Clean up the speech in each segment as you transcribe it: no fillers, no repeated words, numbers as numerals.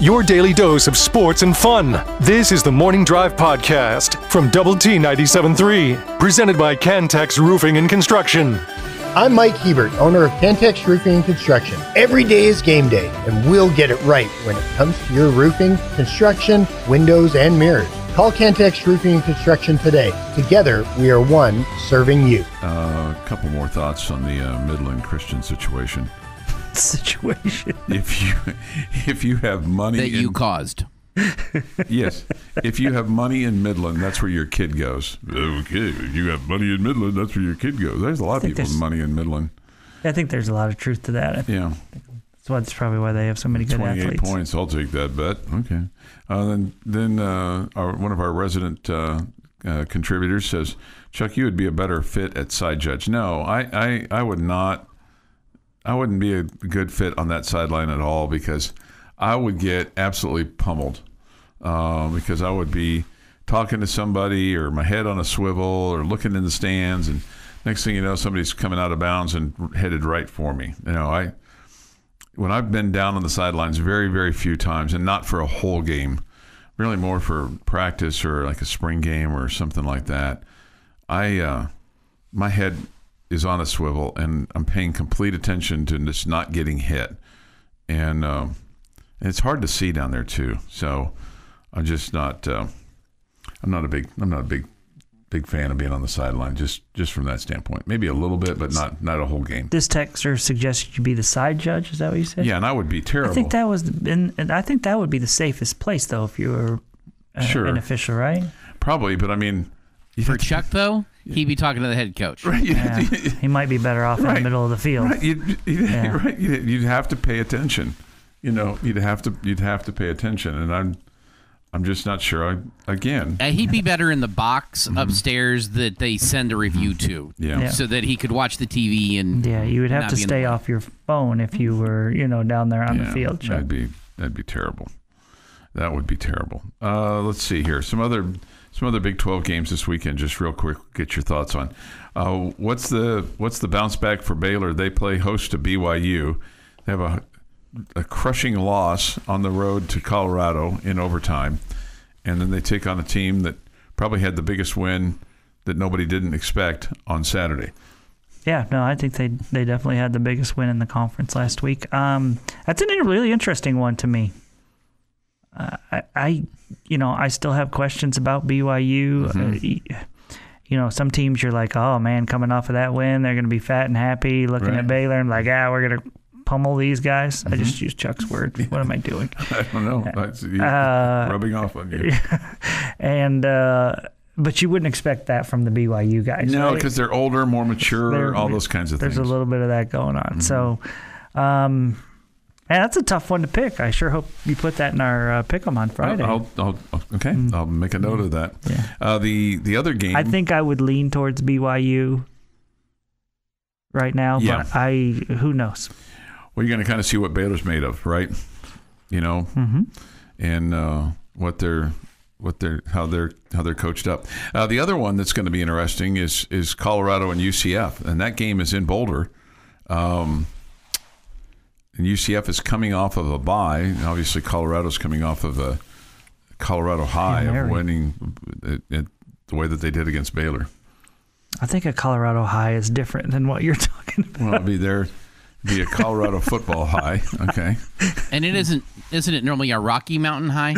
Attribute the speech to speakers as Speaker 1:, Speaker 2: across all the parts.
Speaker 1: your daily dose of sports and fun. This is the Morning Drive Podcast from Double T 97.3, presented by Cantex Roofing and Construction.
Speaker 2: I'm Mike Hebert, owner of Cantex Roofing and Construction. Every day is game day, and we'll get it right when it comes to your roofing, construction, windows, and mirrors. Call Cantex Roofing and Construction today. Together, we are one serving you.
Speaker 3: A couple more thoughts on the Midland Christian situation. If you have money
Speaker 4: that you caused.
Speaker 3: Yes. If you have money in Midland, that's where your kid goes. Okay. If you have money in Midland, that's where your kid goes. There's a lot of people with money in Midland.
Speaker 5: I think there's a lot of truth to that.
Speaker 3: Yeah.
Speaker 5: That's probably why they have so many good
Speaker 3: 28
Speaker 5: athletes.
Speaker 3: points. I'll take that bet. Okay. Then one of our resident contributors says, Chuck, you would be a better fit at side judge. No, I would not. I wouldn't be a good fit on that sideline at all because I would get absolutely pummeled because I would be talking to somebody or my head on a swivel or looking in the stands, and next thing you know, somebody's coming out of bounds and headed right for me. When I've been down on the sidelines very, very few times, and not for a whole game, really more for practice or like a spring game or something like that, my head is on a swivel, and I'm paying complete attention to just not getting hit. And it's hard to see down there too. So I'm just not. I'm not a big fan of being on the sideline. Just from that standpoint, maybe a little bit, but not a whole game.
Speaker 5: This texter suggested you be the side judge. Is that what you said?
Speaker 3: Yeah, and I would be terrible.
Speaker 5: I think that would be the safest place though if you were an official, right?
Speaker 3: Probably, but I mean.
Speaker 4: For Chuck, though, he'd be talking to the head coach.
Speaker 3: Right,
Speaker 5: yeah, he might be better off in the middle of the field.
Speaker 3: Right, you'd have to pay attention. You'd have to pay attention, and I'm just not sure.
Speaker 4: He'd be better in the box upstairs that they send a review to, so that he could watch the TV and. Yeah,
Speaker 5: you would have to stay off your phone if you were, down there on the field. Chuck.
Speaker 3: That'd be terrible. That would be terrible. Let's see here. Some other Big 12 games this weekend, just real quick, get your thoughts on. What's the bounce back for Baylor? They play host to BYU. They have a crushing loss on the road to Colorado in overtime, and then they take on a team that probably had the biggest win that nobody didn't expect on Saturday.
Speaker 5: Yeah, no, I think they definitely had the biggest win in the conference last week. That's a really interesting one to me. I still have questions about BYU.
Speaker 3: Mm-hmm.
Speaker 5: Some teams you're like, oh man, coming off of that win, they're going to be fat and happy. Looking at Baylor and like, we're going to pummel these guys.
Speaker 3: Mm-hmm.
Speaker 5: I just used Chuck's word. What am I doing?
Speaker 3: I don't know. Rubbing off on you.
Speaker 5: And but you wouldn't expect that from the BYU guys.
Speaker 3: No,
Speaker 5: right?
Speaker 3: because they're older, more mature, all those kinds of things.
Speaker 5: There's a little bit of that going on. Mm-hmm. So. That's a tough one to pick. I sure hope you put that in our pick 'em on Friday.
Speaker 3: Okay. I'll make a note of that.
Speaker 5: Yeah.
Speaker 3: The other game.
Speaker 5: I think I would lean towards BYU right now, but who knows?
Speaker 3: Well, you're going to kind of see what Baylor's made of, right?
Speaker 5: Mm-hmm.
Speaker 3: And how they're coached up. The other one that's going to be interesting is Colorado and UCF, and that game is in Boulder. And UCF is coming off of a bye. Obviously, Colorado's coming off of a Colorado high of winning it the way that they did against Baylor.
Speaker 5: I think a Colorado high is different than what you're talking about.
Speaker 3: Well, it'd be a Colorado football high. Okay.
Speaker 4: And isn't it normally a Rocky Mountain high?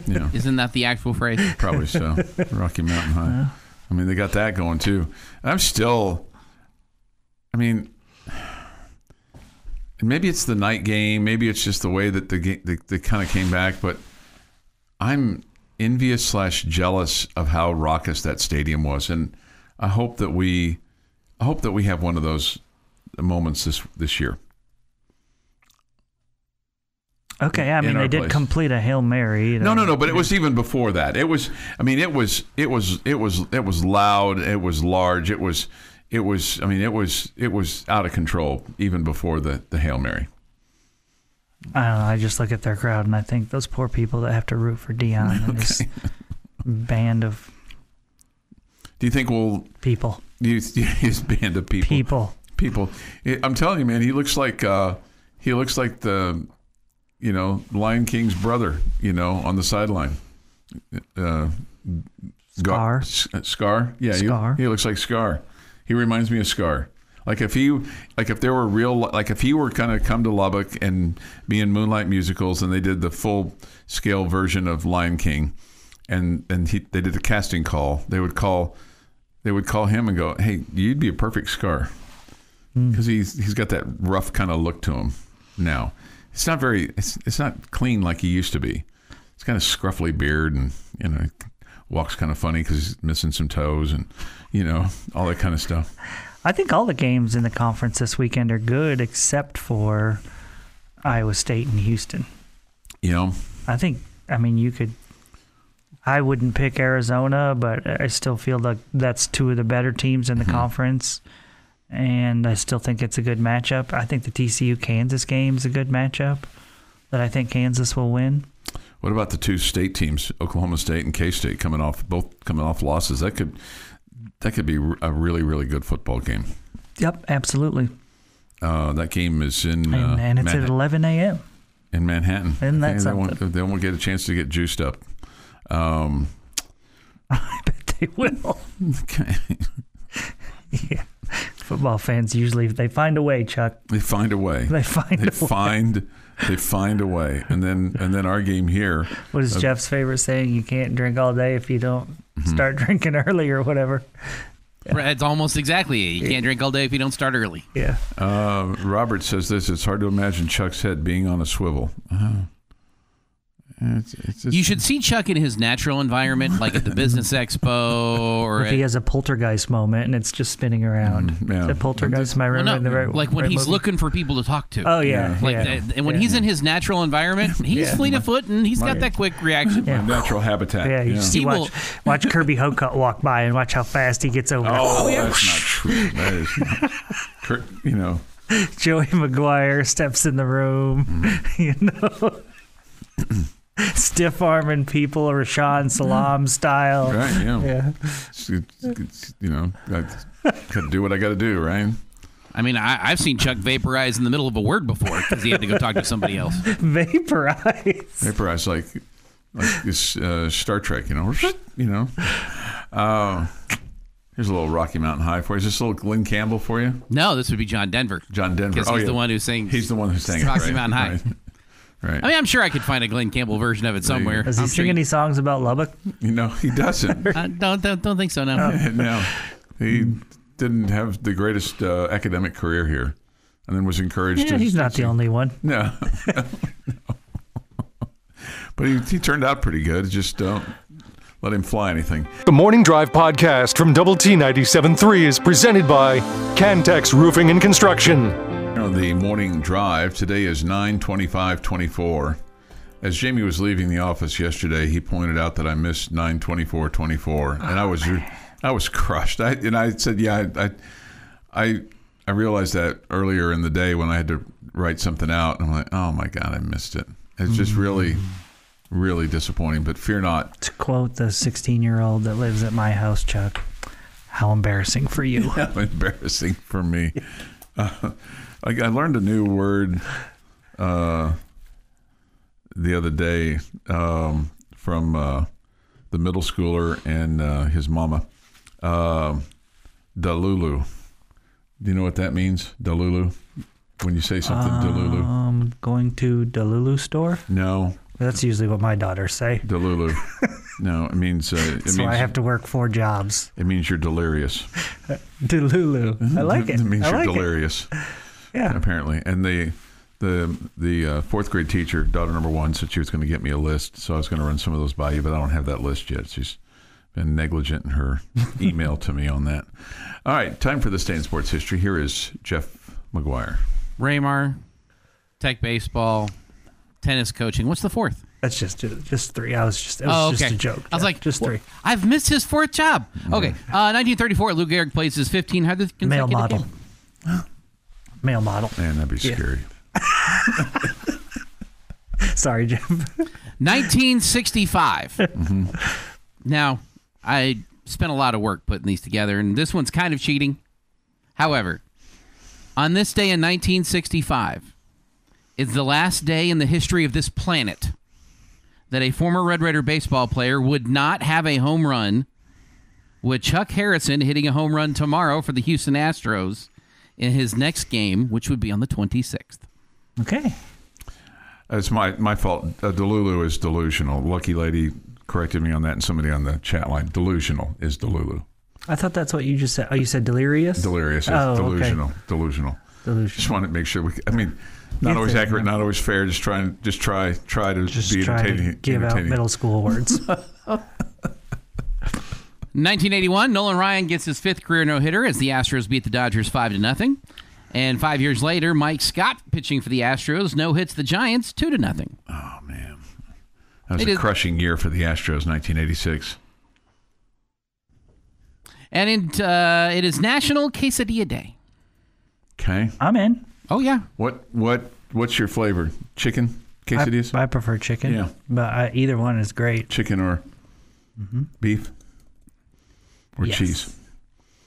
Speaker 3: Yeah.
Speaker 4: Isn't that the actual phrase?
Speaker 3: Probably so. Rocky Mountain high. I mean, they got that going too. Maybe it's the night game. Maybe it's just the way that they kind of came back. But I'm envious / jealous of how raucous that stadium was, and I hope that we have one of those moments this year.
Speaker 5: Okay, I mean they did complete a Hail Mary.
Speaker 3: No, but it was even before that. It was loud. It was large. It was out of control even before the Hail Mary.
Speaker 5: I don't know. I just look at their crowd and I think those poor people that have to root for Deion and this band of.
Speaker 3: Do you think
Speaker 5: people?
Speaker 3: His band of people.
Speaker 5: People.
Speaker 3: I'm telling you, man, he looks like Lion King's brother, on the sideline.
Speaker 5: Scar.
Speaker 3: Scar? Yeah,
Speaker 5: Scar.
Speaker 3: He looks like Scar. He reminds me of Scar. If he were kind of come to Lubbock and be in Moonlight Musicals, and they did the full scale version of Lion King, and they did a casting call, they would call him and go, "Hey, you'd be a perfect Scar," because he's got that rough kind of look to him now. It's not it's not clean like he used to be. It's kind of scruffy beard, and walks kind of funny because he's missing some toes, and all that kind of stuff.
Speaker 5: I think all the games in the conference this weekend are good except for Iowa State and Houston. I wouldn't pick Arizona, but I still feel like that's two of the better teams in the conference, and I still think it's a good matchup. I think the TCU-Kansas game is a good matchup that I think Kansas will win.
Speaker 3: What about the two state teams, Oklahoma State and K-State, both coming off losses? That could be a really, really good football game.
Speaker 5: Yep, absolutely.
Speaker 3: That game is in
Speaker 5: and it's at 11 a.m.
Speaker 3: in Manhattan.
Speaker 5: Isn't that something?
Speaker 3: They won't get a chance to get juiced up.
Speaker 5: I bet they will.
Speaker 3: Okay.
Speaker 5: Yeah. Football fans usually they find a way, Chuck.
Speaker 3: They find a way. They find a way. And then our game here.
Speaker 5: What is Jeff's favorite saying? You can't drink all day if you don't start drinking early or whatever.
Speaker 4: Yeah. It's almost exactly it. You can't drink all day if you don't start early.
Speaker 5: Yeah.
Speaker 3: Robert says this. It's hard to imagine Chuck's head being on a swivel.
Speaker 4: You should see Chuck in his natural environment, like at the Business Expo, or
Speaker 5: if he has a poltergeist moment and it's just spinning around.
Speaker 3: Yeah.
Speaker 5: The poltergeist, am I remembering
Speaker 4: when he's looking for people to talk to.
Speaker 5: Oh yeah,
Speaker 4: and when he's in his natural environment, he's fleet of foot and he's got that quick reaction.
Speaker 3: My natural habitat.
Speaker 5: Yeah, you see, watch Kirby Hocutt walk by and watch how fast he gets over.
Speaker 3: Oh, that's not true. That is,
Speaker 5: Joey McGuire steps in the room. Stiff arming people, Rashawn Salam style.
Speaker 3: Right, yeah. I got to do what I got to do, right?
Speaker 4: I mean, I've seen Chuck vaporize in the middle of a word before because he had to go talk to somebody else.
Speaker 5: Vaporize
Speaker 3: like this Star Trek, Here's a little Rocky Mountain High for you. Is this a little Glenn Campbell for you?
Speaker 4: No, this would be John Denver.
Speaker 3: John Denver.
Speaker 4: Because he's the one who sings.
Speaker 3: He's the one who sang
Speaker 4: Rocky Mountain High.
Speaker 3: Right.
Speaker 4: I mean, I'm sure I could find a Glenn Campbell version of it somewhere.
Speaker 5: Does he sing any songs about Lubbock?
Speaker 3: He doesn't.
Speaker 4: Don't think so, no.
Speaker 3: No. He didn't have the greatest academic career here, and then was encouraged to...
Speaker 5: He's not the only one.
Speaker 3: No. But he turned out pretty good. Just don't let him fly anything.
Speaker 1: The Morning Drive podcast from Double T 97.3 is presented by Cantex Roofing and Construction.
Speaker 3: The morning drive today is 9:25:24. As Jamie was leaving the office yesterday, he pointed out that I missed 9:24:24, and I was crushed. I said, yeah, I realized that earlier in the day when I had to write something out. And I'm like, oh my God, I missed it. It's just really, really disappointing. But fear not.
Speaker 5: To quote the 16-year-old that lives at my house, Chuck, how embarrassing for you.
Speaker 3: How embarrassing for me. I learned a new word the other day from the middle schooler and his mama. Dalulu. Do you know what that means? Dalulu? When you say something, Dalulu.
Speaker 5: Going to Dalulu store?
Speaker 3: No.
Speaker 5: That's usually what my daughters say.
Speaker 3: Dalulu. No, it means...
Speaker 5: so I have to work 4 jobs.
Speaker 3: It means you're delirious.
Speaker 5: Dalulu. I like it.
Speaker 3: It means you're delirious.
Speaker 5: Yeah.
Speaker 3: Apparently. And the fourth grade teacher, daughter number 1, said she was going to get me a list, so I was going to run some of those by you, but I don't have that list yet. She's been negligent in her email to me on that. All right, time for this day in sports history. Here is Jeff McGuire.
Speaker 4: Raymar, Tech baseball, tennis coaching. What's the fourth?
Speaker 5: That's just 3. It was just a joke. Jeff.
Speaker 4: I was like,
Speaker 5: just 3.
Speaker 4: I've missed his 4th job. Okay, 1934, Lou Gehrig plays his 1500th consecutive
Speaker 5: male model.
Speaker 4: game.
Speaker 5: Male model.
Speaker 3: Man, that'd be scary.
Speaker 5: Sorry, Jim.
Speaker 4: 1965. Now, I spent a lot of work putting these together, and this one's kind of cheating. However, on this day in 1965, is the last day in the history of this planet that a former Red Raider baseball player would not have a home run, with Chuck Harrison hitting a home run tomorrow for the Houston Astros in his next game, which would be on the 26th.
Speaker 5: Okay.
Speaker 3: It's my fault. Delulu is delusional. Lucky Lady corrected me on that, and somebody on the chat line. Delusional is Delulu.
Speaker 5: I thought that's what you just said. Oh, you said delirious?
Speaker 3: Delirious.
Speaker 5: Oh,
Speaker 3: delusional.
Speaker 5: Okay.
Speaker 3: Delusional.
Speaker 5: Just
Speaker 3: wanted to make sure not always accurate, not always fair. Just try to be entertaining.
Speaker 5: To give out middle school words.
Speaker 4: 1981, Nolan Ryan gets his 5th career no-hitter as the Astros beat the Dodgers 5-0. And 5 years later, Mike Scott, pitching for the Astros, no-hits the Giants 2-0.
Speaker 3: Oh, man. That was a crushing year for the Astros, 1986.
Speaker 4: And it is National Quesadilla Day.
Speaker 3: Okay.
Speaker 5: I'm in.
Speaker 4: Oh, yeah.
Speaker 3: What's your flavor? Chicken quesadillas?
Speaker 5: I prefer chicken.
Speaker 3: Yeah.
Speaker 5: But either one is great.
Speaker 3: Chicken or beef? Or cheese?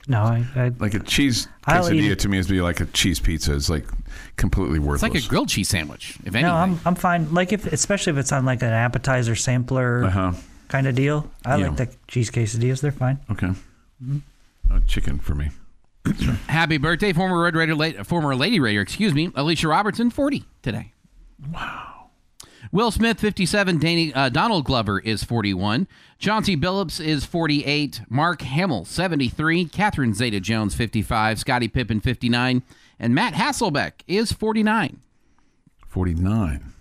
Speaker 5: No, I
Speaker 3: like a cheese quesadilla to me is be like a cheese pizza. It's like completely worthless.
Speaker 4: It's like a grilled cheese sandwich, if anything.
Speaker 5: No, I'm fine. Like especially if it's on like an appetizer sampler kind of deal. I like the cheese quesadillas. They're fine.
Speaker 3: Okay. Chicken for me.
Speaker 4: Happy birthday, former Lady Raider, Alicia Robertson, 40 today.
Speaker 3: Wow.
Speaker 4: Will Smith, 57. Donald Glover is 41. Chauncey Billups is 48. Mark Hamill, 73. Catherine Zeta-Jones, 55. Scottie Pippen, 59. And Matt Hasselbeck is 49.
Speaker 3: 49.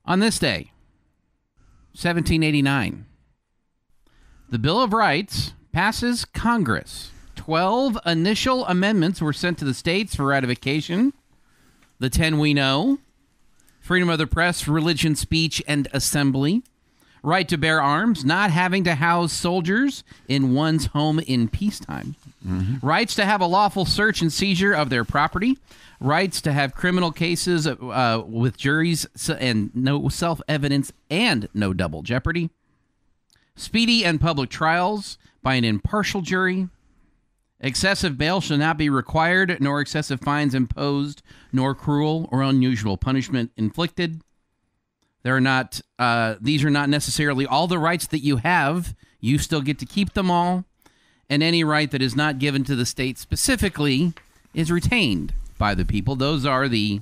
Speaker 4: On this day, 1789, the Bill of Rights passes Congress. 12 initial amendments were sent to the states for ratification. The 10 we know: freedom of the press, religion, speech, and assembly; right to bear arms, not having to house soldiers in one's home in peacetime; rights to have a lawful search and seizure of their property; rights to have criminal cases with juries and no self-evidence and no double jeopardy; speedy and public trials by an impartial jury; excessive bail shall not be required, nor excessive fines imposed, nor cruel or unusual punishment inflicted. These are not necessarily all the rights that you have. You still get to keep them all. And any right that is not given to the state specifically is retained by the people. Those are the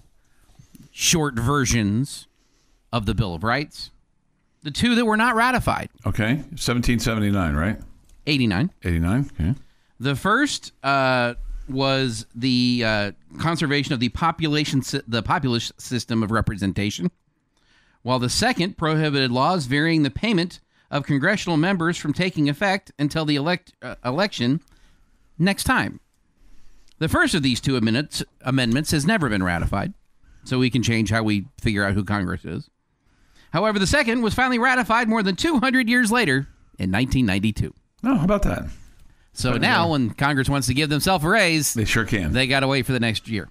Speaker 4: short versions of the Bill of Rights. The two that were not ratified.
Speaker 3: Okay. 1779, right?
Speaker 4: 89.
Speaker 3: 89, okay.
Speaker 4: The first was the conservation of the populist system of representation, while the second prohibited laws varying the payment of congressional members from taking effect until the election next time. The first of these two amendments has never been ratified, so we can change how we figure out who Congress is. However, the second was finally ratified more than 200 years later in 1992.
Speaker 3: Oh, how about that?
Speaker 4: So now when Congress wants to give themselves a raise,
Speaker 3: they sure can.
Speaker 4: They got to wait for the next year.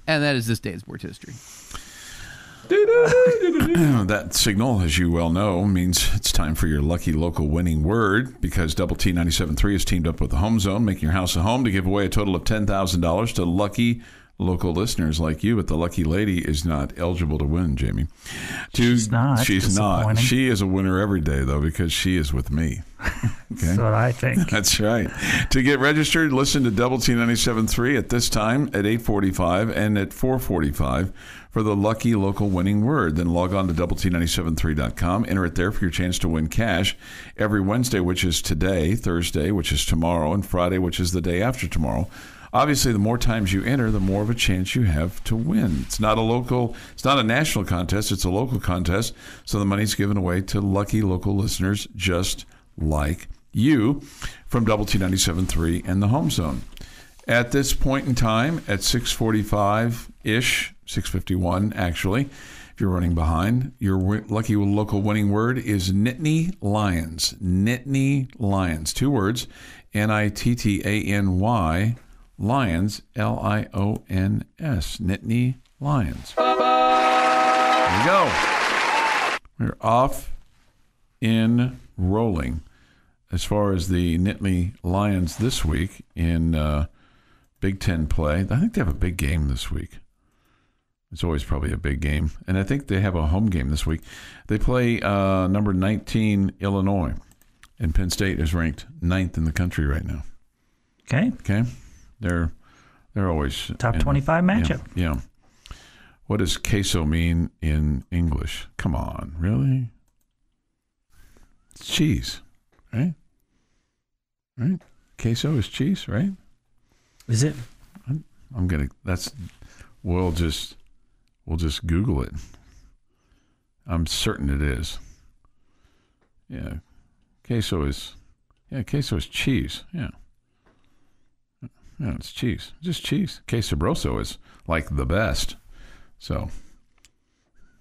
Speaker 4: And that is this day in sports history.
Speaker 3: That signal, as you well know, means it's time for your lucky local winning word, because Double T 97.3 has teamed up with the Home Zone, making your house a home, to give away a total of $10,000 to lucky local listeners like you. But the lucky lady is not eligible to win, Jamie.
Speaker 5: She's not.
Speaker 3: She's not. She is a winner every day, though, because she is with me. Okay?
Speaker 5: That's what I think.
Speaker 3: That's right. To get registered, listen to Double T 97.3 at this time at 8:45 and at 4:45 for the lucky local winning word. Then log on to doublet97.3.com. Enter it there for your chance to win cash every Wednesday, which is today, Thursday, which is tomorrow, and Friday, which is the day after tomorrow. Obviously, the more times you enter, the more of a chance you have to win. It's not a national contest. It's a local contest. So the money's given away to lucky local listeners just like you from Double T 97.3 and the Home Zone. At this point in time, at 6:45-ish, 6:51 actually, if you're running behind, your lucky local winning word is Nittany Lions. Nittany Lions. 2 words, Nittany, Lions, Lions. Nittany Lions. There we go. We're off and rolling as far as the Nittany Lions this week in Big Ten play. I think they have a big game this week. It's always probably a big game. And I think they have a home game this week. They play number 19 Illinois, and Penn State is ranked 9th in the country right now. Okay. They're always
Speaker 5: top 25 matchup.
Speaker 3: Yeah. What does queso mean in English? Come on, really? It's cheese, right? Right? Queso is cheese, right?
Speaker 5: Is it?
Speaker 3: We'll just Google it. I'm certain it is. Yeah. Queso is cheese. Yeah. Yeah, it's cheese. Just cheese. Queso Sabroso is like the best. So,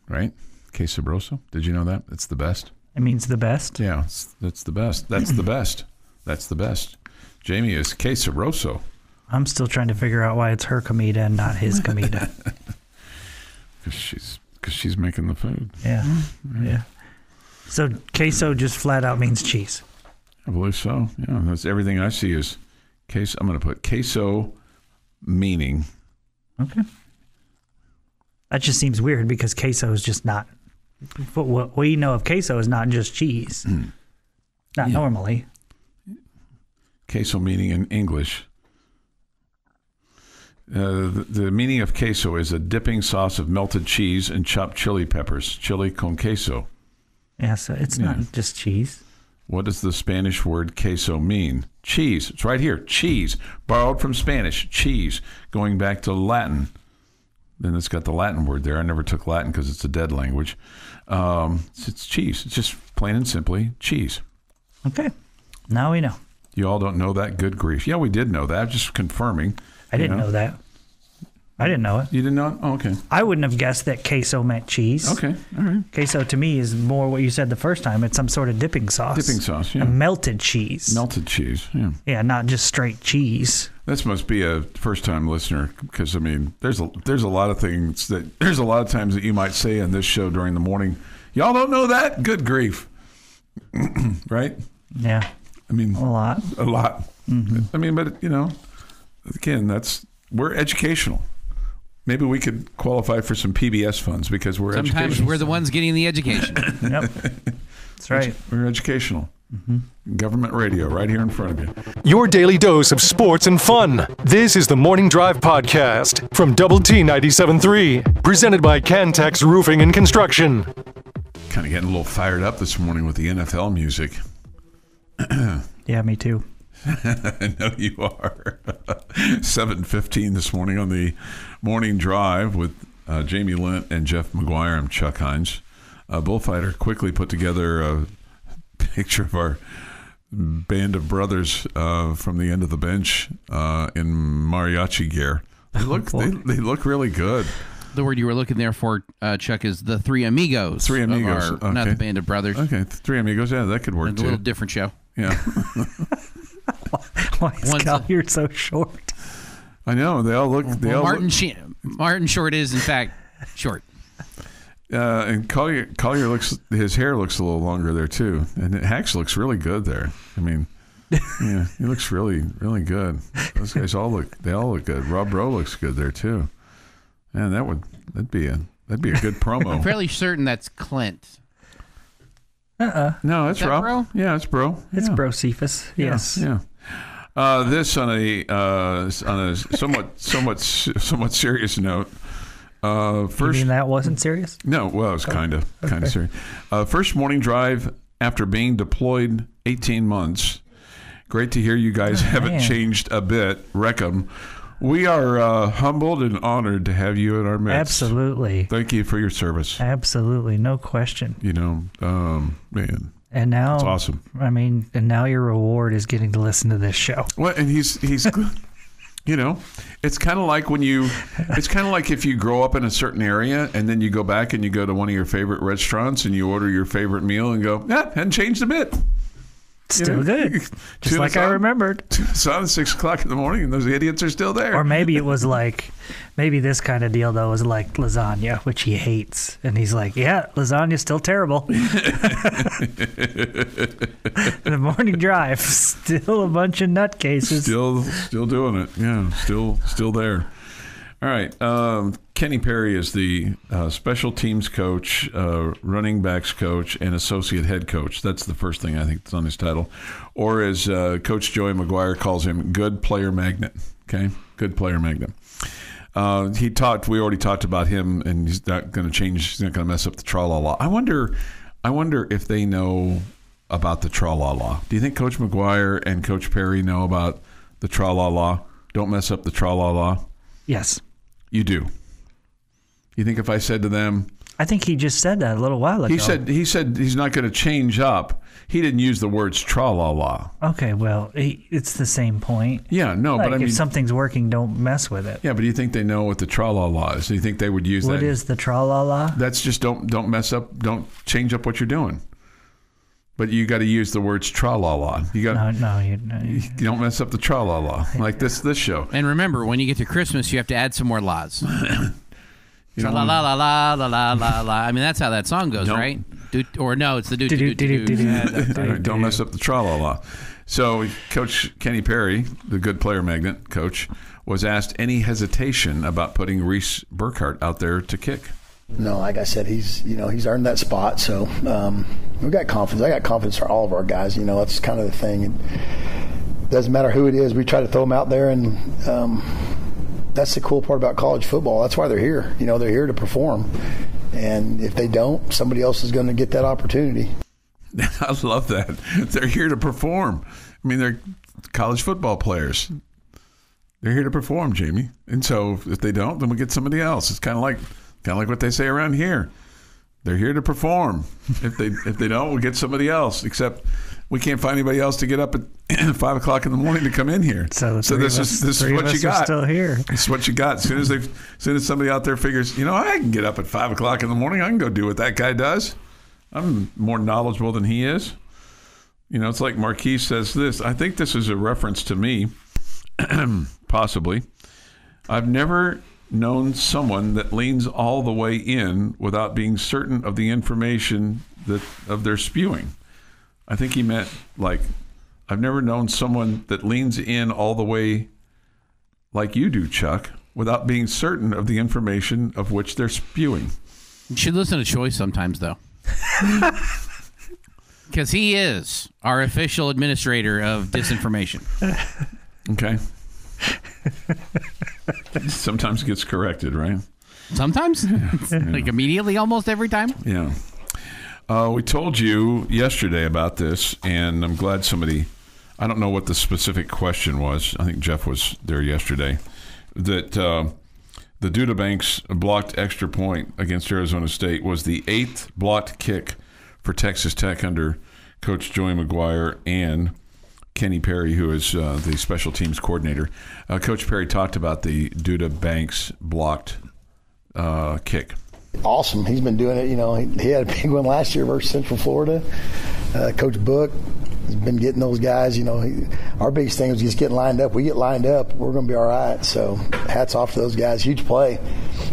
Speaker 3: right? Queso Sabroso. Did you know that? It's the best.
Speaker 5: It means the best?
Speaker 3: Yeah, that's the best. That's the best. That's the best. Jamie is Queso Sabroso.
Speaker 5: I'm still trying to figure out why it's her comida and not his comida.
Speaker 3: Because she's making the food.
Speaker 5: Yeah. Yeah. So queso just flat out means cheese.
Speaker 3: I believe so. Yeah, that's everything I see is queso. I'm going to put queso meaning.
Speaker 5: Okay. That just seems weird because queso is just not. But what we know of queso is not just cheese. Not normally.
Speaker 3: Queso meaning in English. The meaning of queso is a dipping sauce of melted cheese and chopped chili peppers. Chili con queso.
Speaker 5: Yeah, so it's not just cheese.
Speaker 3: What does the Spanish word queso mean? Cheese. It's right here. Cheese. Borrowed from Spanish. Cheese. Going back to Latin. Then it's got the Latin word there. I never took Latin because it's a dead language. It's cheese. It's just plain and simply cheese.
Speaker 5: Okay. Now we know.
Speaker 3: You all don't know that? Good grief. Yeah, we did know that. Just confirming.
Speaker 5: I didn't know that. I didn't know it.
Speaker 3: You didn't know it? Oh, okay.
Speaker 5: I wouldn't have guessed that queso meant cheese.
Speaker 3: Okay. All right.
Speaker 5: Queso to me is more what you said the first time. It's some sort of dipping sauce.
Speaker 3: Dipping sauce, yeah.
Speaker 5: A melted cheese.
Speaker 3: Melted cheese, yeah.
Speaker 5: Yeah, not just straight cheese.
Speaker 3: This must be a first-time listener because, I mean, there's a lot of things there's a lot of times that you might say in this show during the morning, y'all don't know that? Good grief. Right?
Speaker 5: Yeah.
Speaker 3: I mean,
Speaker 5: a lot.
Speaker 3: Mm-hmm. I mean, but, again, we're educational. Maybe we could qualify for some PBS funds because we're educational.
Speaker 4: Sometimes we're the ones getting the education.
Speaker 5: Yep. That's right.
Speaker 3: We're educational. Mm-hmm. Government radio right here in front of you.
Speaker 1: Your daily dose of sports and fun. This is the Morning Drive Podcast from Double T 97.3. Presented by Cantex Roofing and Construction.
Speaker 3: Kind of getting a little fired up this morning with the NFL music.
Speaker 5: Yeah, me too.
Speaker 3: I know you are. 7:15 this morning on the Morning Drive with Jamie Lent and Jeff McGuire. I'm Chuck Hines. Bullfighter quickly put together a picture of our band of brothers from the end of the bench in mariachi gear. They look really good.
Speaker 4: The word you were looking there for, Chuck, is the Three Amigos.
Speaker 3: Three Amigos.
Speaker 4: Okay. Not the Band of Brothers.
Speaker 3: Okay, Three Amigos. Yeah, that could work
Speaker 4: it's
Speaker 3: too.
Speaker 4: A little different show.
Speaker 3: Yeah.
Speaker 5: Why is Collier so short?
Speaker 3: I know. They all look.
Speaker 4: Martin Short is, in fact, short.
Speaker 3: And Collier looks. His hair looks a little longer there too, and Hax looks really good there. I mean, yeah, he looks really, really good. Those guys all look. They all look good. Rob Rowe looks good there too. Man, that'd be a good promo.
Speaker 4: I'm fairly certain that's Clint.
Speaker 3: No, that's Rob.
Speaker 4: Bro?
Speaker 3: Yeah, it's Bro.
Speaker 5: It's
Speaker 3: yeah.
Speaker 5: Bro Cephas. Yes.
Speaker 3: Yeah. This on a somewhat serious note. First,
Speaker 5: you mean that wasn't serious?
Speaker 3: No, well, it was kind of serious. First morning drive after being deployed 18 months. Great to hear you guys haven't changed a bit. Wreckham. We are humbled and honored to have you in our midst.
Speaker 5: Absolutely.
Speaker 3: Thank you for your service.
Speaker 5: Absolutely, no question.
Speaker 3: Man.
Speaker 5: And now,
Speaker 3: it's awesome.
Speaker 5: I mean, and now your reward is getting to listen to this show.
Speaker 3: Well, and he's it's kind of like it's kind of like if you grow up in a certain area and then you go back and you go to one of your favorite restaurants and you order your favorite meal and go, hadn't changed a bit.
Speaker 5: Still good. Just like I remembered.
Speaker 3: It's on at 6 o'clock in the morning and those idiots are still there.
Speaker 5: Or maybe it was maybe this kind of deal, though, was like lasagna, which he hates. And he's like, yeah, lasagna's still terrible. The morning drive, still a bunch of nutcases.
Speaker 3: Still doing it. Yeah, still there. All right. Kenny Perry is the special teams coach, running backs coach, and associate head coach. That's the first thing I think that's on his title. Or as Coach Joey McGuire calls him, good player magnet. Okay? Good player magnet. We already talked about him, and he's not going to change. He's not going to mess up the tra-la-la. I wonder if they know about the tra-la-la. Do you think Coach McGuire and Coach Perry know about the tra-la-la? Don't mess up the tra-la-la?
Speaker 5: Yes.
Speaker 3: You do. You think if I said to them...
Speaker 5: I think he just said that a little while ago.
Speaker 3: He said he's not going to change up. He didn't use the words tra-la-la.
Speaker 5: Okay, well, it's the same point.
Speaker 3: Yeah, no, but I mean...
Speaker 5: if something's working, don't mess with it.
Speaker 3: Yeah, but do you think they know what the tra-la-la is? Do you think they would use that?
Speaker 5: What is the tra-la-la?
Speaker 3: That's just don't mess up, don't change up what you're doing. But you got to use the words tra-la-la. You got you don't mess up the tra-la-la like this show.
Speaker 4: And remember, when you get to Christmas, you have to add some more la's. Tra-la-la-la-la-la-la-la-la. I mean, that's how that song goes, right? Or no, it's the do-do-do-do-do.
Speaker 3: Don't mess up the tra-la-la. So Coach Kenny Perry, the good player magnet coach, was asked any hesitation about putting Reese Burkhardt out there to kick.
Speaker 6: No, like I said, he's earned that spot. So we've got confidence. I got confidence for all of our guys. That's kind of the thing. It doesn't matter who it is. We try to throw them out there, and that's the cool part about college football. That's why they're here. They're here to perform. And if they don't, somebody else is going to get that opportunity.
Speaker 3: I love that. They're here to perform. I mean, they're college football players. They're here to perform, Jamie. And so if they don't, then we'll get somebody else. It's kind of like what they say around here. They're here to perform. If they don't, we'll get somebody else. Except we can't find anybody else to get up at 5 o'clock in the morning to come in here.
Speaker 5: So
Speaker 3: this is what you got.
Speaker 5: Still here.
Speaker 3: This is what you got. As soon as somebody out there figures, I can get up at 5 o'clock in the morning. I can go do what that guy does. I'm more knowledgeable than he is. It's like Marquise says this. I think this is a reference to me, possibly. I've never known someone that leans all the way in without being certain of the information of their spewing. I think he meant I've never known someone that leans in all the way like you do, Chuck, without being certain of the information of which they're spewing.
Speaker 4: You should listen to Choice sometimes, though. Because he is our official administrator of disinformation.
Speaker 3: Okay. Sometimes gets corrected, right?
Speaker 4: Sometimes? Like immediately, almost every time?
Speaker 3: Yeah. We told you yesterday about this, and I'm glad I don't know what the specific question was. I think Jeff was there yesterday. That the Duda Banks blocked extra point against Arizona State was the 8th blocked kick for Texas Tech under Coach Joey McGuire and Kenny Perry, who is the special teams coordinator. Coach Perry talked about the Duda Banks blocked kick.
Speaker 6: Awesome. He's been doing it. He had a big one last year versus Central Florida. Coach Book has been getting those guys. Our biggest thing is just getting lined up. We get lined up, we're going to be all right. So hats off to those guys. Huge play.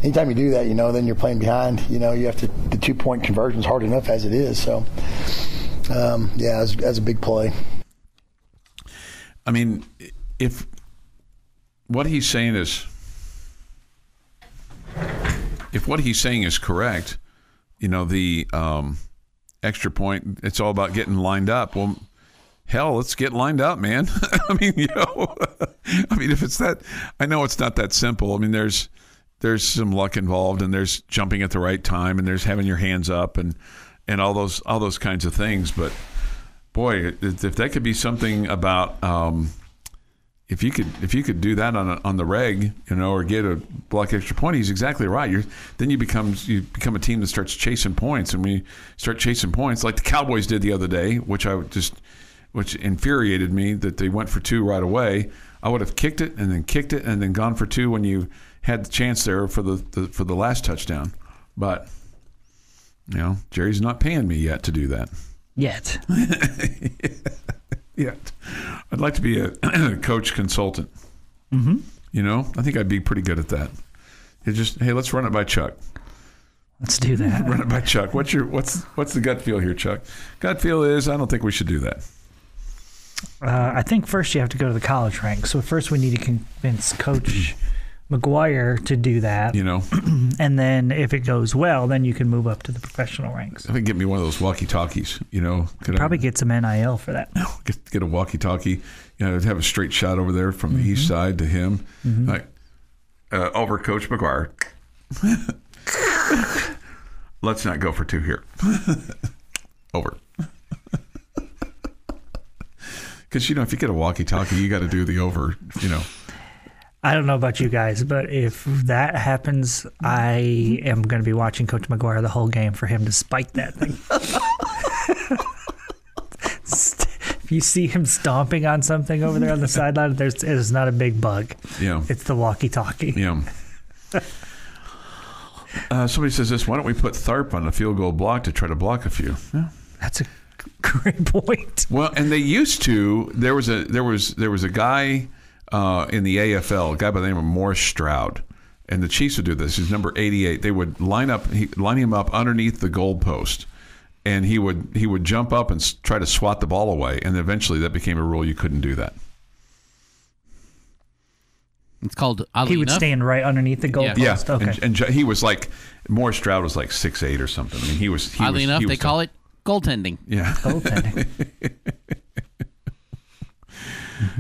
Speaker 6: Anytime you do that, then you're playing behind. You have to, the 2-point conversion is hard enough as it is. So, that's a big play.
Speaker 3: I mean, if what he's saying is correct, the extra point, it's all about getting lined up. Well, hell, let's get lined up, man. I mean, if it's that, I know it's not that simple. I mean, there's some luck involved, and there's jumping at the right time, and there's having your hands up, and all those kinds of things. But boy, if that could be something about if you could do that on the reg, or get a block extra point, he's exactly right. Then you become a team that starts chasing points, and we start chasing points like the Cowboys did the other day, which infuriated me that they went for 2 right away. I would have kicked it and then gone for 2 when you had the chance there for the last touchdown. But Jerry's not paying me yet to do that.
Speaker 5: Yet.
Speaker 3: Yet. I'd like to be a coach consultant.
Speaker 5: Mm-hmm.
Speaker 3: I think I'd be pretty good at that. Hey, let's run it by Chuck.
Speaker 5: Let's do that.
Speaker 3: Run it by Chuck. What's the gut feel here, Chuck? Gut feel is I don't think we should do that.
Speaker 5: I think first you have to go to the college ranks. So first we need to convince Coach McGuire to do that. And then if it goes well, then you can move up to the professional ranks.
Speaker 3: I think get me one of those walkie-talkies.
Speaker 5: Probably get some NIL for that.
Speaker 3: Get a walkie-talkie. Have a straight shot over there from the east side to him. Like, over Coach McGuire. Let's not go for 2 here. Over. Because, if you get a walkie-talkie, you got to do the over,
Speaker 5: I don't know about you guys, but if that happens, I am going to be watching Coach McGuire the whole game for him to spike that thing. If you see him stomping on something over there on the sideline, it is not a big bug.
Speaker 3: Yeah.
Speaker 5: It's the walkie-talkie.
Speaker 3: Yeah. Somebody says this, why don't we put Tharp on a field goal block to try to block a few? Yeah.
Speaker 5: That's a great point.
Speaker 3: Well, and they used to, there was a guy in the AFL, a guy by the name of Morris Stroud, and the Chiefs would do this. He's number 88. They would line him up underneath the goalpost, and he would jump up and try to swat the ball away, and eventually that became a rule you couldn't do that.
Speaker 4: It's called.
Speaker 5: He would stand right underneath the goalpost.
Speaker 3: Yeah,
Speaker 5: okay.
Speaker 3: And he was like, Morris Stroud was like 6'8" or something. I mean, he was.
Speaker 4: Oddly enough, they call it goaltending.
Speaker 3: Yeah,
Speaker 5: goaltending.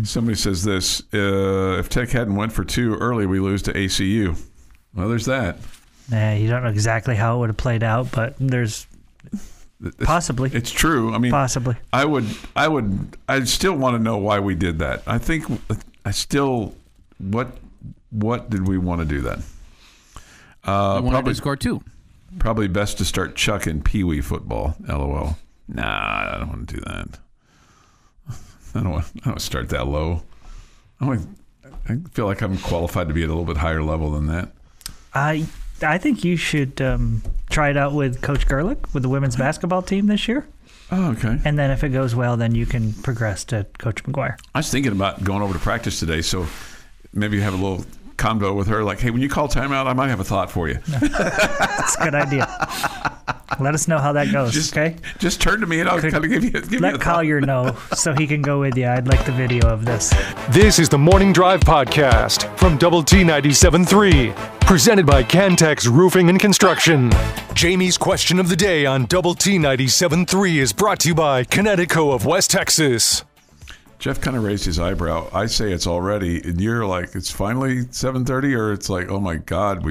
Speaker 3: Somebody says this: if Tech hadn't went for 2 early, we lose to ACU. Well, there's that.
Speaker 5: Yeah, you don't know exactly how it would have played out, but there's possibly.
Speaker 3: It's true. I mean,
Speaker 5: possibly.
Speaker 3: I still want to know why we did that. I think what did we want to do then?
Speaker 4: Wanted to score 2.
Speaker 3: Probably best to start chucking Pee-wee football. LOL. Nah, I don't want to do that. I don't want to start that low. I feel like I'm qualified to be at a little bit higher level than that.
Speaker 5: I think you should try it out with Coach Gerlich with the women's basketball team this year.
Speaker 3: Oh, okay.
Speaker 5: And then if it goes well, then you can progress to Coach McGuire.
Speaker 3: I was thinking about going over to practice today, so maybe have a little convo with her, like, hey, when you call timeout, I might have a thought for you.
Speaker 5: That's a good idea. Let us know how that goes, okay?
Speaker 3: Just turn to me and I'll kind of give you a thought.
Speaker 5: Let Collier know so he can go with you. I'd like the video of this.
Speaker 1: This is the Morning Drive Podcast from Double T 97.3, presented by Cantex Roofing and Construction. Jamie's question of the day on Double T 97.3 is brought to you by Connecticut of West Texas.
Speaker 3: Jeff kind of raised his eyebrow. I say it's already, and you're like, it's finally 7:30, or it's like, oh my God,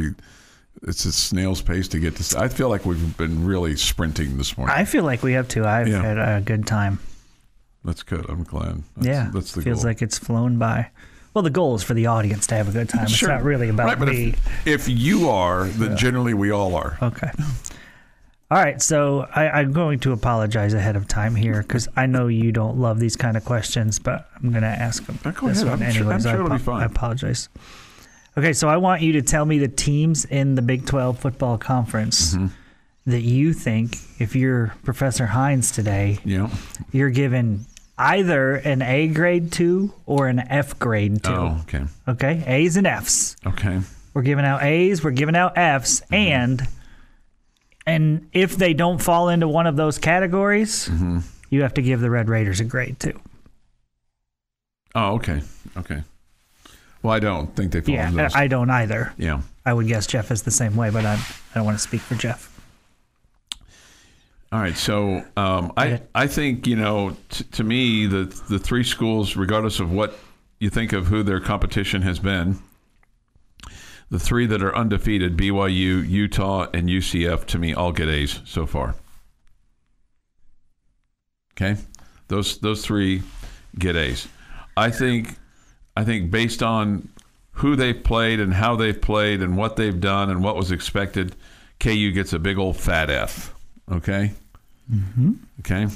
Speaker 3: it's a snail's pace to get to. I feel like we've been really sprinting this morning.
Speaker 5: I feel like we have to. I've had a good time.
Speaker 3: That's good. I'm glad. That's the
Speaker 5: feels
Speaker 3: goal.
Speaker 5: like it's flown by. Well, the goal is for the audience to have a good time.
Speaker 3: Sure.
Speaker 5: It's not really about me.
Speaker 3: If you are, then generally we all are.
Speaker 5: Okay. All right, so I'm going to apologize ahead of time here because I know you don't love these kind of questions, but I'm going to ask them.
Speaker 3: Go ahead. I'm sure it'll be fine.
Speaker 5: I apologize. Okay, so I want you to tell me the teams in the Big 12 football conference that you think, if you're Professor Hines today, you're given either an A grade to or an F grade to.
Speaker 3: Oh, okay.
Speaker 5: Okay, A's and F's.
Speaker 3: Okay.
Speaker 5: We're giving out A's, we're giving out F's, and if they don't fall into one of those categories, you have to give the Red Raiders a grade too.
Speaker 3: Oh, okay. Okay. Well, I don't think they fall into those.
Speaker 5: I don't either.
Speaker 3: Yeah.
Speaker 5: I would guess Jeff is the same way, but I don't want to speak for Jeff.
Speaker 3: All right. So I think, to me, the 3 schools, regardless of what you think of who their competition has been, the 3 that are undefeated, BYU, Utah, and UCF, to me, all get A's so far. Okay? Those 3 get A's. I think based on who they've played and how they've played and what they've done and what was expected, KU gets a big old fat F. Okay? Okay?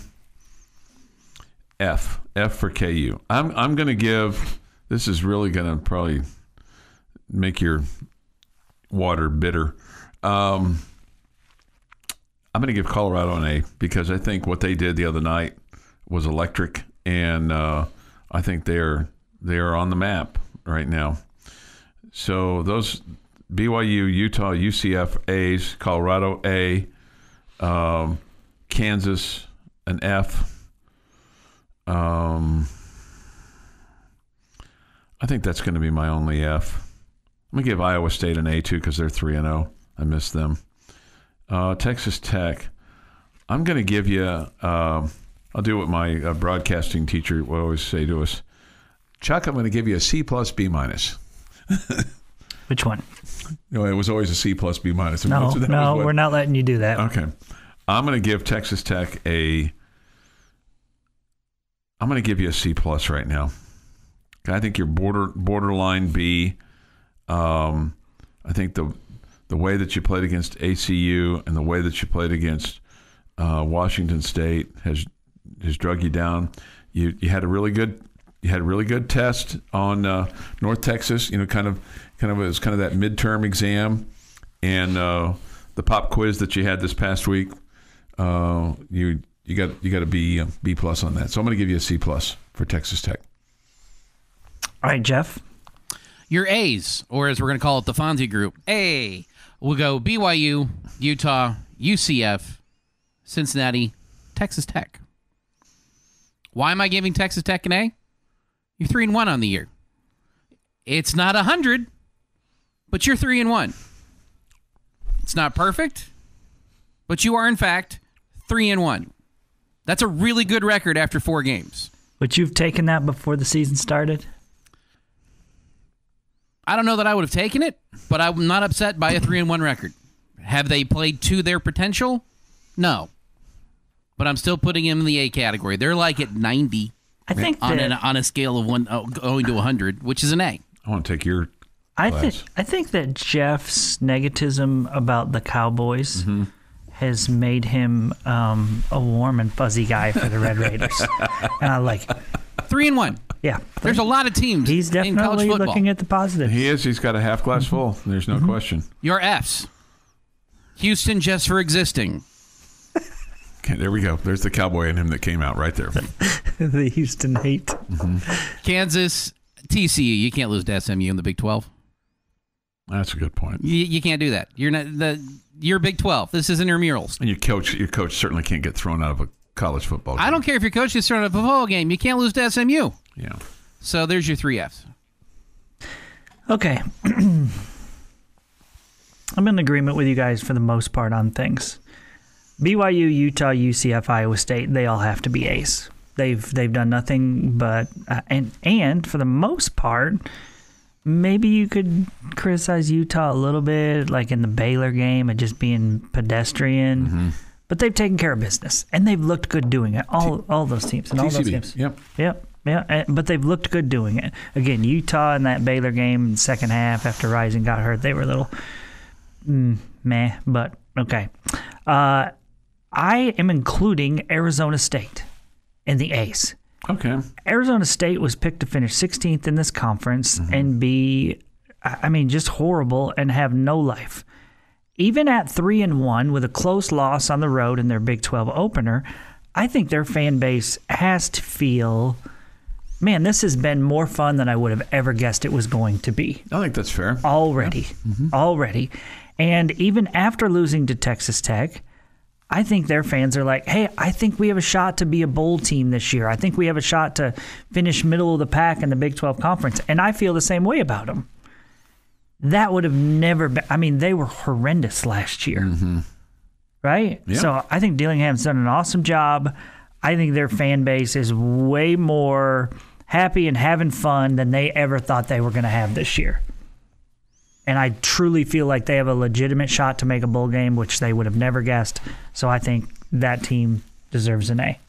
Speaker 3: F for KU. I'm going to give, this is really going to probably make your water bitter. I'm going to give Colorado an A because I think what they did the other night was electric, and I think they're on the map right now. So those BYU, Utah, UCF A's, Colorado A, Kansas an F. I think that's going to be my only F. I'm going to give Iowa State an A, too, because they're 3-0. I missed them. Texas Tech, I'm going to give you, I'll do what my broadcasting teacher would always say to us. Chuck, I'm going to give you a C plus B minus.
Speaker 5: Which one?
Speaker 3: No, it was always a C plus B minus.
Speaker 5: No, we're not letting you do that.
Speaker 3: Okay. I'm going to give Texas Tech I'm going to give you a C plus right now. I think you're borderline B. I think the way that you played against ACU and the way that you played against Washington State has drug you down. You had a really good test on North Texas. You know, kind of it was kind of that midterm exam, and the pop quiz that you had this past week. You got to be B plus on that. So I'm going to give you a C plus for Texas Tech.
Speaker 5: All right, Jeff.
Speaker 4: Your A's, or as we're going to call it, the Fonzie Group. A. We'll go BYU, Utah, UCF, Cincinnati, Texas Tech. Why am I giving Texas Tech an A? You're 3-1 on the year. It's not 100, but you're 3-1. It's not perfect, but you are in fact 3-1. That's a really good record after 4 games.
Speaker 5: But you've taken that before the season started?
Speaker 4: I don't know that I would have taken it, but I'm not upset by a 3-1 record. Have they played to their potential? No. But I'm still putting them in the A category. They're like at 90 on a scale of 1 going to 100, which is an A.
Speaker 3: I want to take your class.
Speaker 5: I think that Jeff's negativism about the Cowboys has made him a warm and fuzzy guy for the Red Raiders. And I like it.
Speaker 4: 3-1.
Speaker 5: Yeah.
Speaker 4: There's a lot of teams
Speaker 5: He's
Speaker 4: in college
Speaker 5: definitely
Speaker 4: football.
Speaker 5: looking at the positives.
Speaker 3: He is. He's got a half glass full. There's no question.
Speaker 4: Your F's. Houston just for existing.
Speaker 3: Okay, there we go. There's the cowboy in him that came out right there.
Speaker 5: The Houston hate.
Speaker 4: Kansas, TCU. You can't lose to SMU in the Big 12.
Speaker 3: That's a good point.
Speaker 4: You can't do that. You're Big 12. This is intramurals.
Speaker 3: And your coach certainly can't get thrown out of a college football game.
Speaker 4: I don't care if your coach gets thrown out of a football game. You can't lose to SMU.
Speaker 3: Yeah.
Speaker 4: So there's your 3 F's.
Speaker 5: Okay. I'm in agreement with you guys for the most part on things. BYU, Utah, UCF, Iowa State, they all have to be A's. They've done nothing but and for the most part, maybe you could criticize Utah a little bit, like in the Baylor game, and just being pedestrian. But they've taken care of business, and they've looked good doing it. All those teams and all those teams.
Speaker 3: Yep.
Speaker 5: Yeah. But they've looked good doing it. Again, Utah in that Baylor game in the second half after Rising got hurt, they were a little meh, but okay. I am including Arizona State in the A's.
Speaker 3: Okay.
Speaker 5: Arizona State was picked to finish 16th in this conference and be, just horrible and have no life. Even at 3-1 with a close loss on the road in their Big 12 opener, I think their fan base has to feel, man, this has been more fun than I would have ever guessed it was going to be.
Speaker 3: I think that's fair.
Speaker 5: Already. And even after losing to Texas Tech, I think their fans are like, hey, I think we have a shot to be a bowl team this year. I think we have a shot to finish middle of the pack in the Big 12 Conference. And I feel the same way about them. That would have never been, they were horrendous last year. Right?
Speaker 3: Yeah.
Speaker 5: So I think Dillingham's done an awesome job. I think their fan base is way more happy and having fun than they ever thought they were going to have this year. And I truly feel like they have a legitimate shot to make a bowl game, which they would have never guessed. So I think that team deserves an A.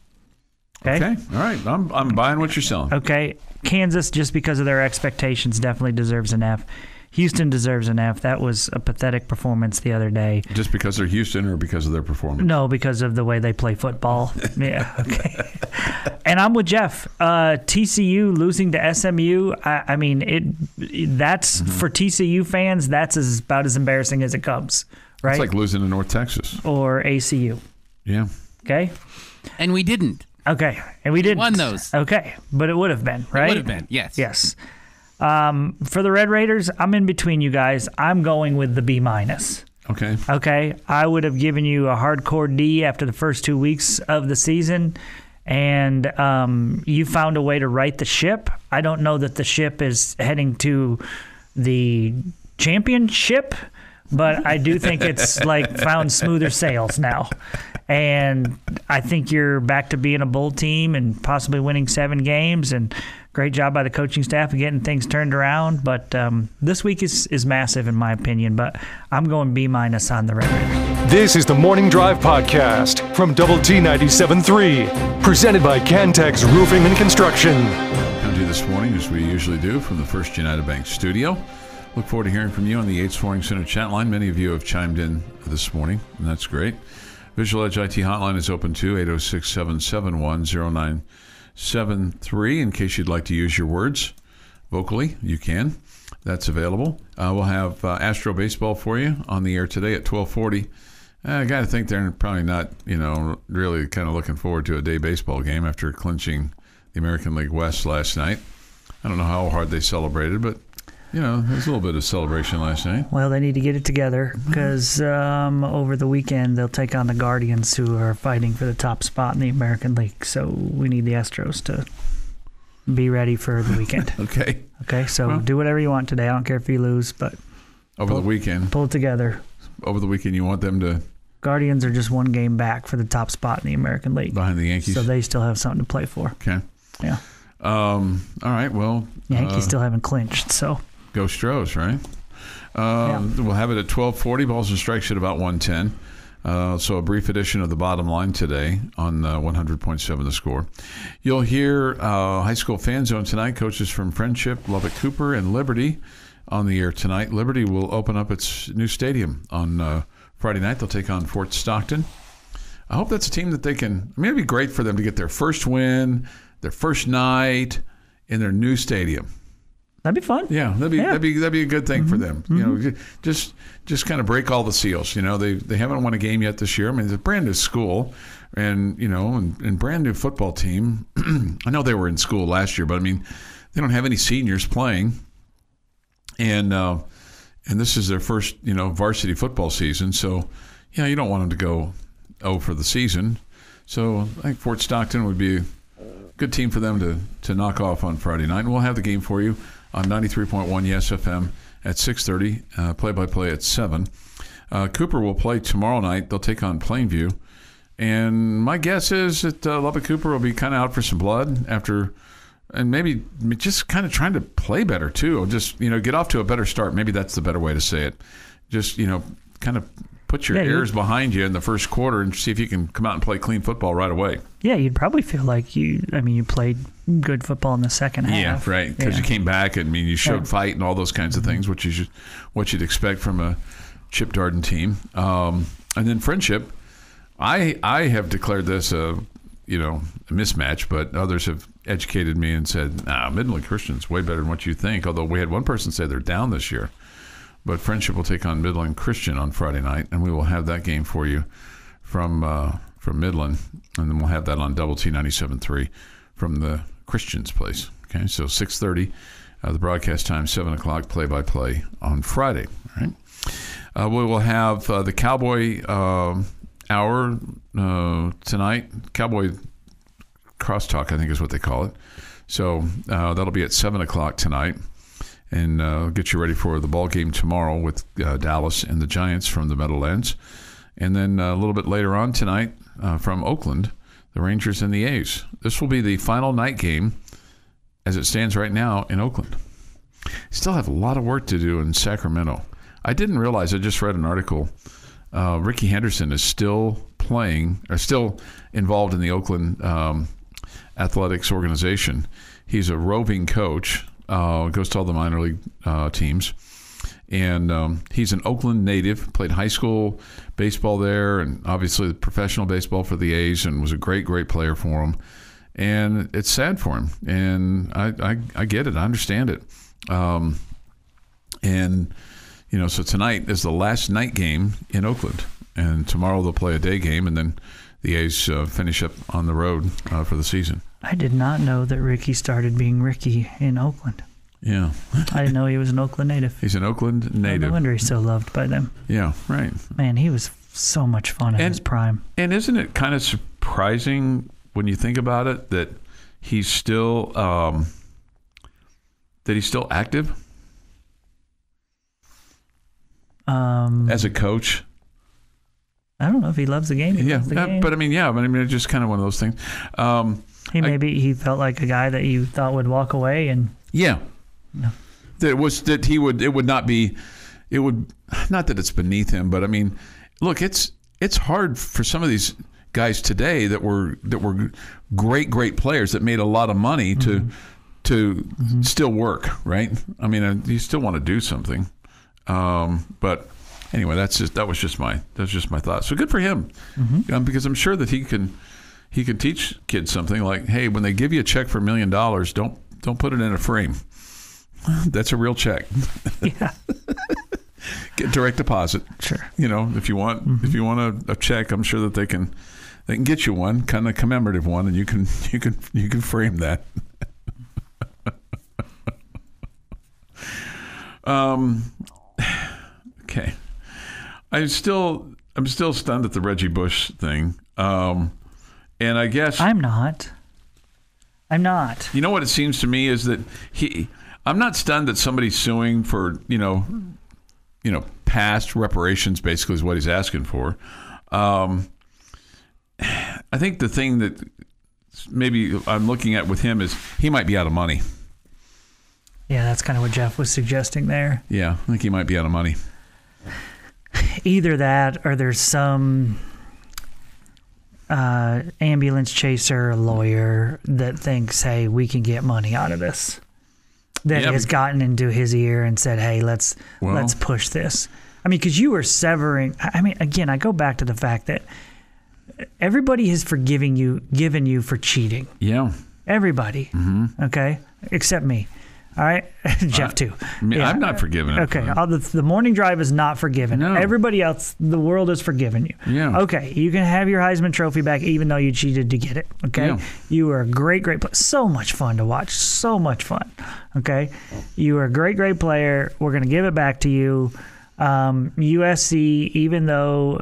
Speaker 5: Okay?
Speaker 3: All right. I'm buying what you're selling.
Speaker 5: Okay. Kansas, just because of their expectations, definitely deserves an F. Houston deserves an F. That was a pathetic performance the other day.
Speaker 3: Just because they're Houston or because of their performance?
Speaker 5: No, because of the way they play football. Yeah, okay. And I'm with Jeff. TCU losing to SMU, that's for TCU fans, that's about as embarrassing as it comes, right?
Speaker 3: It's like losing to North Texas.
Speaker 5: Or ACU.
Speaker 3: Yeah.
Speaker 5: Okay?
Speaker 4: And we didn't.
Speaker 5: Okay. And we didn't.
Speaker 4: Won those.
Speaker 5: Okay. But it would have been, right?
Speaker 4: It would have been, yes.
Speaker 5: Yes. For the Red Raiders, I'm in between you guys. I'm going with the B-. Okay. I would have given you a hardcore D after the first 2 weeks of the season, and you found a way to right the ship. I don't know that the ship is heading to the championship, but I do think it's like found smoother sails now. And I think you're back to being a bowl team and possibly winning 7 games, and great job by the coaching staff of getting things turned around. But this week is massive in my opinion, but I'm going B- on the Red Raiders.
Speaker 1: This is the Morning Drive Podcast from Double T 97.3, presented by Cantex Roofing and Construction.
Speaker 3: Come to you this morning, as we usually do, from the First United Bank studio. Look forward to hearing from you on the Yates Flooring Center chat line. Many of you have chimed in this morning, and that's great. Visual Edge IT hotline is open too, 806-771-0973. In case you'd like to use your words vocally, you can. That's available. We'll have Astro Baseball for you on the air today at 12:40. I got to think they're probably not, really kind of looking forward to a day baseball game after clinching the American League West last night. I don't know how hard they celebrated, but there was a little bit of celebration last night.
Speaker 5: Well, they need to get it together because over the weekend they'll take on the Guardians, who are fighting for the top spot in the American League. So we need the Astros to be ready for the weekend.
Speaker 3: Okay.
Speaker 5: Okay, so do whatever you want today. I don't care if you lose, but
Speaker 3: over the weekend.
Speaker 5: Pull it together.
Speaker 3: Over the weekend, you want them to...
Speaker 5: Guardians are just one game back for the top spot in the American League.
Speaker 3: Behind the Yankees?
Speaker 5: So they still have something to play for.
Speaker 3: Okay.
Speaker 5: Yeah.
Speaker 3: All right, well...
Speaker 5: Yankees still haven't clinched, so... Go
Speaker 3: Stros, right? We'll have it at 12:40. Balls and strikes at about 1:10. So a brief edition of the Bottom Line today on 100.7 The Score. You'll hear High School Fan Zone tonight. Coaches from Friendship, Lubbock Cooper, and Liberty on the air tonight. Liberty will open up its new stadium on Friday night. They'll take on Fort Stockton. I hope that's a team that they can... it'd be great for them to get their first win, their first night in their new stadium.
Speaker 5: That'd be fun.
Speaker 3: Yeah, that'd be a good thing for them. Just kind of break all the seals. They haven't won a game yet this year. I mean, it's a brand new school, and brand new football team. I know they were in school last year, but I mean, they don't have any seniors playing, and this is their first varsity football season. So you don't want them to go 0 for the season. So I think Fort Stockton would be a good team for them to knock off on Friday night, and we'll have the game for you on 93.1 Yes FM at 6:30, play-by-play at 7. Cooper will play tomorrow night. They'll take on Plainview. And my guess is that Lubbock Cooper will be kind of out for some blood after, and maybe just kind of trying to play better too. Just, get off to a better start. Maybe that's the better way to say it. Just, kind of put your ears behind you in the first quarter and see if you can come out and play clean football right away.
Speaker 5: Yeah, you'd probably feel like you played good football in the second half.
Speaker 3: Yeah, right, because you came back and you showed fight and all those kinds of things, what you'd expect from a Chip Darden team. And then Friendship, I have declared this a mismatch, but others have educated me and said, Midland Christian's way better than what you think, although we had one person say they're down this year. But Friendship will take on Midland Christian on Friday night, and we will have that game for you from Midland, and then we'll have that on Double T 97.3 from the Christian's place. Okay, so 6:30, the broadcast time, 7 o'clock, play-by-play on Friday. All right. We will have the Cowboy Hour tonight. Cowboy Crosstalk, I think is what they call it. So that'll be at 7 o'clock tonight. And get you ready for the ball game tomorrow with Dallas and the Giants from the Meadowlands. And then a little bit later on tonight from Oakland, the Rangers and the A's. This will be the final night game as it stands right now in Oakland. Still have a lot of work to do in Sacramento. I didn't realize, I just read an article, Ricky Henderson is still involved in the Oakland athletics organization. He's a roving coach. Goes to all the minor league teams. And he's an Oakland native, played high school baseball there and obviously professional baseball for the A's, and was a great, great player for him. And it's sad for him. And I get it. I understand it. So tonight is the last night game in Oakland. And tomorrow they'll play a day game, and then the A's finish up on the road for the season.
Speaker 5: I did not know that Ricky started being Ricky in Oakland.
Speaker 3: Yeah.
Speaker 5: I didn't know he was an Oakland native.
Speaker 3: He's an Oakland native.
Speaker 5: No wonder he's so loved by them.
Speaker 3: Yeah, right.
Speaker 5: Man, he was so much fun in his prime.
Speaker 3: And isn't it kind of surprising when you think about it that he's still active? As a coach?
Speaker 5: I don't know if he loves the game. He
Speaker 3: Yeah,
Speaker 5: loves the game.
Speaker 3: but I mean, it's just kind of one of those things.
Speaker 5: He felt like a guy that you thought would walk away, and
Speaker 3: yeah, it would not be. It would not that it's beneath him, but I mean, look, it's hard for some of these guys today that were great players that made a lot of money to still work, right? I mean, you still want to do something, but. Anyway, that was just my thought. So good for him, because I'm sure that he can teach kids something like, hey, when they give you a check for $1 million, don't put it in a frame. That's a real check.
Speaker 5: Yeah.
Speaker 3: Get direct deposit.
Speaker 5: Sure.
Speaker 3: If you want a check, I'm sure that they can get you one, kind of commemorative one, and you can frame that. Okay. I'm still stunned at the Reggie Bush thing, and I guess
Speaker 5: I'm not.
Speaker 3: You know what it seems to me is that I'm not stunned that somebody's suing for past reparations. Basically, is what he's asking for. I think the thing that maybe I'm looking at with him is he might be out of money.
Speaker 5: Yeah, that's kind of what Jeff was suggesting there.
Speaker 3: Yeah, I think he might be out of money.
Speaker 5: Either that or there's some ambulance chaser lawyer that thinks, hey, we can get money out of this. That has gotten into his ear and said, hey, let's push this. I mean, because you were severing. I mean, again, I go back to the fact that everybody has given you for cheating.
Speaker 3: Yeah.
Speaker 5: Everybody. Mm-hmm. Okay? Except me. All right, Jeff too.
Speaker 3: Yeah. I'm not forgiving him.
Speaker 5: Okay, the morning drive is not forgiven.
Speaker 3: No.
Speaker 5: Everybody else, the world has forgiven you.
Speaker 3: Yeah.
Speaker 5: Okay, you can have your Heisman Trophy back, even though you cheated to get it. Okay,
Speaker 3: yeah.
Speaker 5: You were a great player. So much fun to watch. So much fun. Okay, you were a great player. We're gonna give it back to you. USC, even though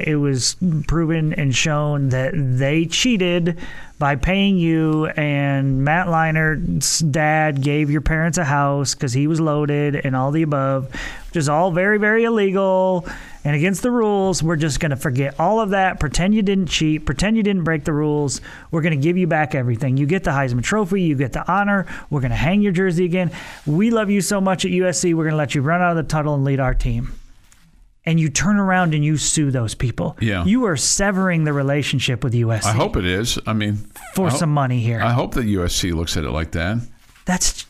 Speaker 5: it was proven and shown that they cheated by paying you, and Matt Leinert's dad gave your parents a house because he was loaded and all the above, which is all very, very illegal and against the rules. We're just going to forget all of that, pretend you didn't cheat, pretend you didn't break the rules. We're going to give you back everything. You get the Heisman Trophy, you get the honor. We're going to hang your jersey again. We love you so much at USC, we're going to let you run out of the tunnel and lead our team. And you turn around and you sue those people.
Speaker 3: Yeah.
Speaker 5: You are severing the relationship with USC.
Speaker 3: I hope it is. I mean,
Speaker 5: for some money here.
Speaker 3: I hope that USC looks at it like that.
Speaker 5: That's.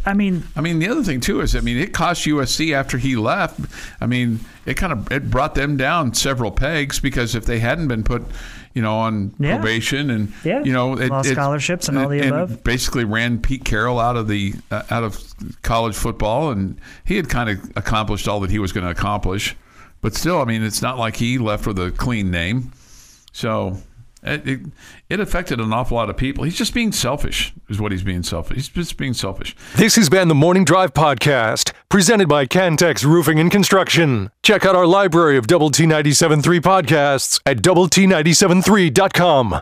Speaker 5: I mean,
Speaker 3: the other thing too is, it cost USC after he left. I mean, it brought them down several pegs, because if they hadn't been put, on probation and
Speaker 5: lost scholarships and all the above,
Speaker 3: and basically ran Pete Carroll out of college football, and he had kind of accomplished all that he was going to accomplish. But still, it's not like he left with a clean name. So it affected an awful lot of people. He's just being selfish, is what he's being selfish. He's just being selfish.
Speaker 1: This has been the Morning Drive Podcast, presented by Cantex Roofing and Construction. Check out our library of Double T 97.3 podcasts at doublet97.3.com.